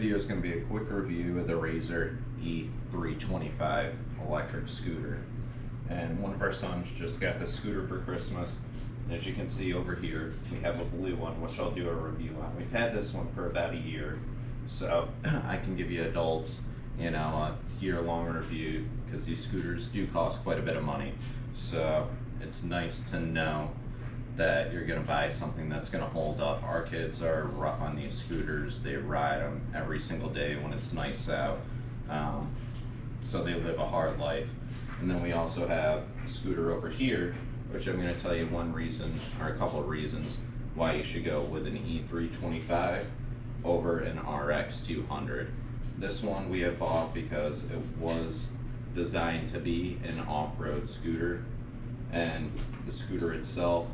Video is going to be a quick review of the Razor E325 electric scooter. And one of our sons just got this scooter for Christmas. And as you can see over here, we have a blue one, which I'll do a review on. We've had this one for about a year, so I can give you adults, a year-long review, because these scooters do cost quite a bit of money. So it's nice to know that you're going to buy something that's going to hold up. Our kids are rough on these scooters. They ride them every single day when it's nice out. So they live a hard life. And then we also have a scooter over here, which I'm going to tell you one reason, or a couple of reasons, why you should go with an E325 over an Rx200. This one we have bought because it was designed to be an off-road scooter, and the scooter itself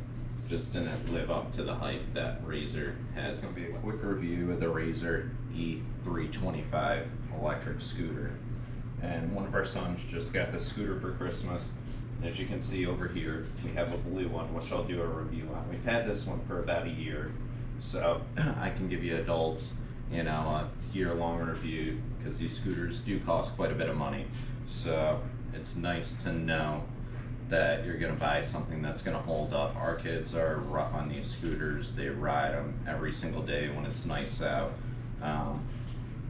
just didn't live up to the hype that Razor has. It's going to be a quick review of the Razor E325 electric scooter. And one of our sons just got this scooter for Christmas. And as you can see over here, we have a blue one, which I'll do a review on. We've had this one for about a year, so I can give you adults, a year-long review, because these scooters do cost quite a bit of money. So it's nice to know that you're going to buy something that's going to hold up. Our kids are rough on these scooters. They ride them every single day when it's nice out.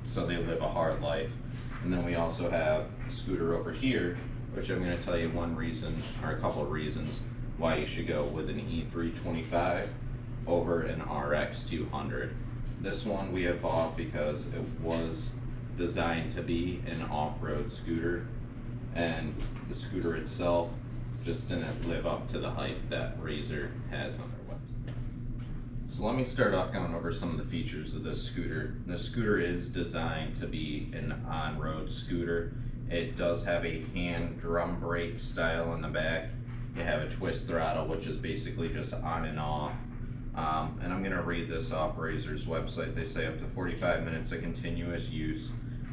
So they live a hard life. And then we also have a scooter over here, which I'm going to tell you one reason, or a couple of reasons, why you should go with an E325 over an Rx200. This one we have bought because it was designed to be an off-road scooter, and the scooter itself just didn't live up to the hype that Razor has on their website. So let me start off going over some of the features of this scooter. This scooter is designed to be an on-road scooter. It does have a hand drum brake style in the back. You have a twist throttle, which is basically just on and off. And I'm gonna read this off Razor's website. They say up to 45 minutes of continuous use.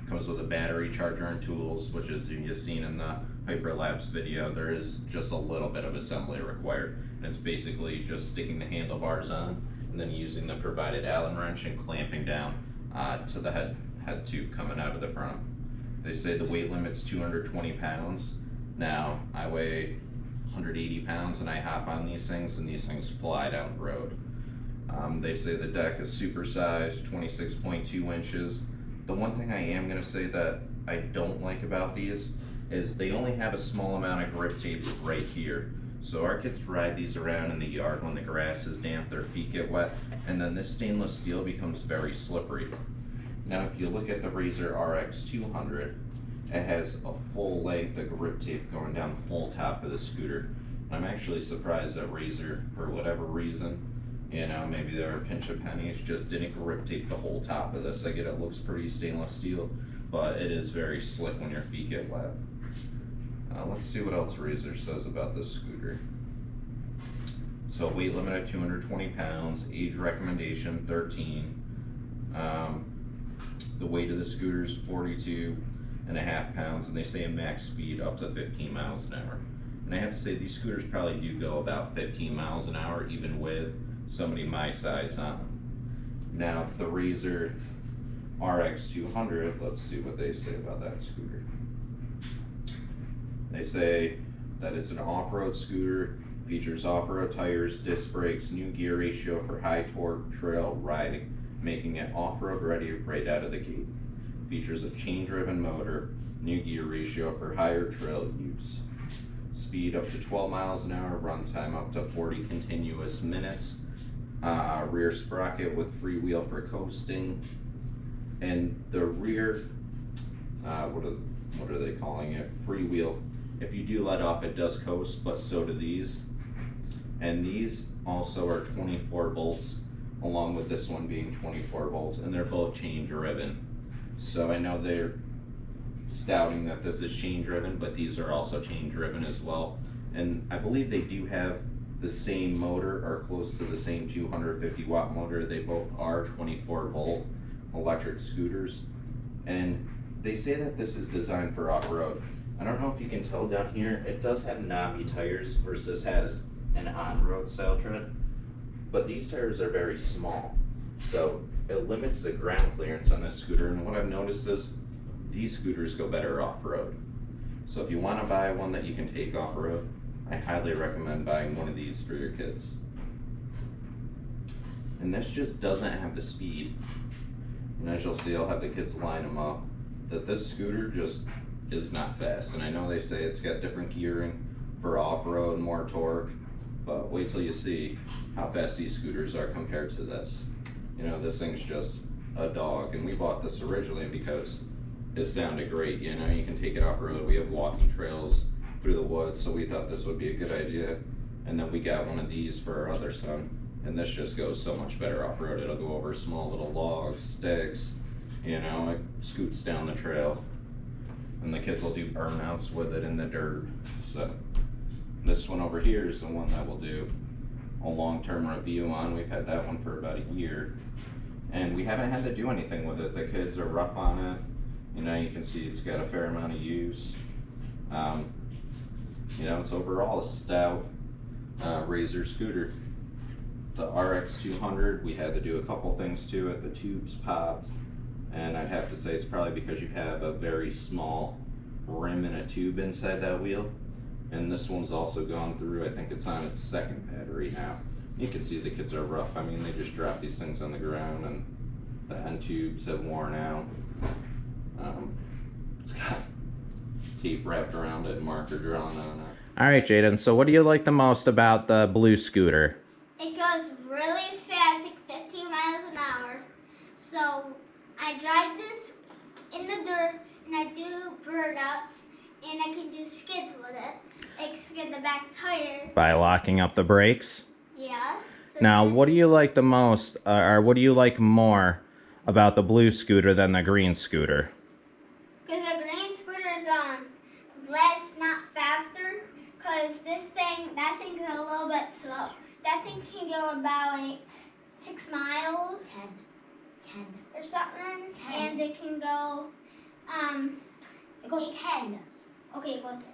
Comes with a battery charger and tools, which is you've seen in the hyperlapse video. There is just a little bit of assembly required, and it's basically just sticking the handlebars on and then using the provided Allen wrench and clamping down to the head tube coming out of the front. They say the weight limit's 220 pounds. Now I weigh 180 pounds and I hop on these things and these things fly down the road. They say the deck is supersized, 26.2 inches. The one thing I am going to say that I don't like about these is they only have a small amount of grip tape right here. So our kids ride these around in the yard when the grass is damp, their feet get wet, and then this stainless steel becomes very slippery. Now if you look at the Razor Rx200, it has a full length of grip tape going down the whole top of the scooter. I'm actually surprised that Razor, for whatever reason, maybe they were a pinch of pennies, just didn't grip tape the whole top of this. I get it looks pretty stainless steel, but it is very slick when your feet get wet. Let's see what else Razor says about this scooter. So weight limit at 220 pounds, age recommendation 13. The weight of the scooter is 42.5 pounds, and they say a max speed up to 15 miles an hour. And I have to say these scooters probably do go about 15 miles an hour, even with somebody my size on them. Now the Razor Rx200, let's see what they say about that scooter. They say that it's an off-road scooter, features off-road tires, disc brakes, new gear ratio for high torque trail riding, making it off-road ready right out of the gate. Features a chain-driven motor, new gear ratio for higher trail use. Speed up to 12 miles an hour, runtime up to 40 continuous minutes. Rear sprocket with freewheel for coasting. And the rear, what are they calling it? Freewheel. If you do let off, it does coast, but so do these. And these also are 24 volts, along with this one being 24 volts, and they're both chain driven. So I know they're stouting that this is chain driven, but these are also chain driven as well. And I believe they do have the same motor, or close to the same 250 watt motor. They both are 24 volt electric scooters. And they say that this is designed for off-road. I don't know if you can tell down here, it does have knobby tires versus this has an on-road style tread, but these tires are very small. So it limits the ground clearance on this scooter, and what I've noticed is these scooters go better off-road. So if you want to buy one that you can take off-road, I highly recommend buying one of these for your kids. And this just doesn't have the speed. And as you'll see, I'll have the kids line them up, that this scooter just is not fast. And I know they say it's got different gearing for off-road, more torque, but wait till you see how fast these scooters are compared to this. You know, this thing's just a dog, and we bought this originally because it sounded great. You know, you can take it off-road. We have walking trails through the woods, so we thought this would be a good idea. And then we got one of these for our other son, and this just goes so much better off-road. It'll go over small little logs, sticks, you know, it scoots down the trail, and the kids will do burnouts with it in the dirt. So this one over here is the one that we'll do a long-term review on. We've had that one for about a year, and we haven't had to do anything with it. The kids are rough on it. You know, you can see it's got a fair amount of use. You know, it's overall a stout Razor scooter. The Rx200, we had to do a couple things to it. The tubes popped, and I'd have to say it's probably because you have a very small rim and a tube inside that wheel. And this one's also gone through, I think it's on its second battery now. You can see the kids are rough. I mean, they just drop these things on the ground, and the end tubes have worn out. It's got tape wrapped around it and marker drawn on it. All right, Jaden, so what do you like the most about the blue scooter? It goes really fast, like 15 miles an hour. So I drive this in the dirt, and I do burnouts, and I can do skids with it. Like skid the back tire. By locking up the brakes? Yeah. So Now, then, what do you like the most, or what do you like more about the blue scooter than the green scooter? because the green scooter is less, not faster. Because that thing is a little bit slow. That thing can go about like 6 miles. 10. Or something. 10. And it can go, It goes 10. okay, it goes 10.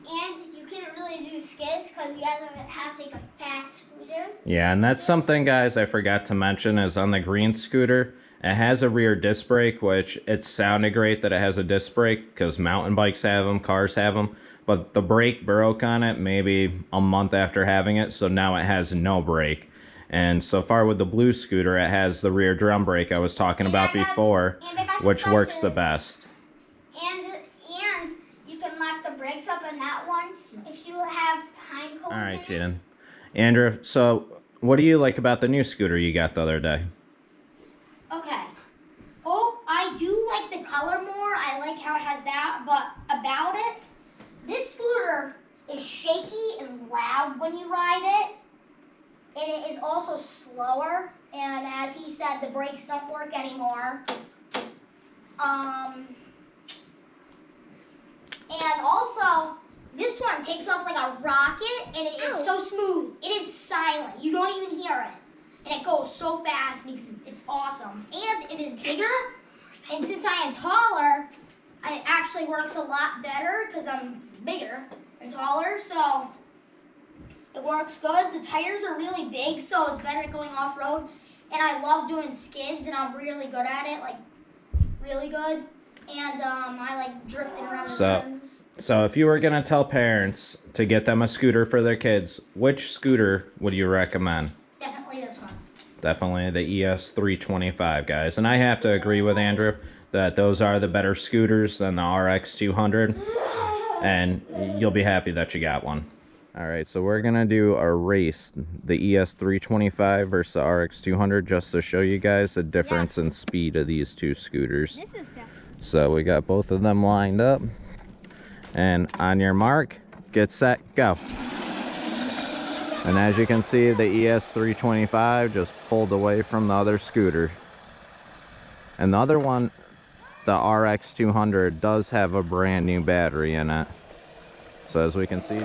And you can't really do skids because you have to have like a fast scooter. Yeah, and that's something, guys, I forgot to mention is on the green scooter, it has a rear disc brake, which it sounded great that it has a disc brake because mountain bikes have them, cars have them, but the brake broke on it maybe a month after having it, so now it has no brake. And so far with the blue scooter, it has the rear drum brake I was talking about before, which works the best. And you can lock the brakes up on that one if you have pine cones. All right, in it. Jaden. Andrew, so what do you like about the new scooter you got the other day? Okay. Oh, I do like the color more. I like how it has that, but about it, this scooter is shaky and loud when you ride it. And it is also slower. And as he said, the brakes don't work anymore. And also, this one takes off like a rocket, and it is so smooth. It is silent. You don't even hear it. And it goes so fast, and it's awesome. And it is bigger, and since I am taller, it actually works a lot better because I'm bigger and taller, so it works good. The tires are really big, so it's better at going off-road. And I love doing skids, and I'm really good at it, like really good. And I like drifting around the turns. So if you were going to tell parents to get them a scooter for their kids, which scooter would you recommend? Definitely this one. Definitely the ES325, guys. And I have to agree with Andrew that those are the better scooters than the RX200. And you'll be happy that you got one. All right, so we're going to do a race, the ES325 versus the RX200, just to show you guys the difference in speed of these two scooters. This is fast. So we got both of them lined up. And on your mark, get set, go. And as you can see, the ES325 just pulled away from the other scooter. And the other one, the RX200, does have a brand new battery in it. So as we can see,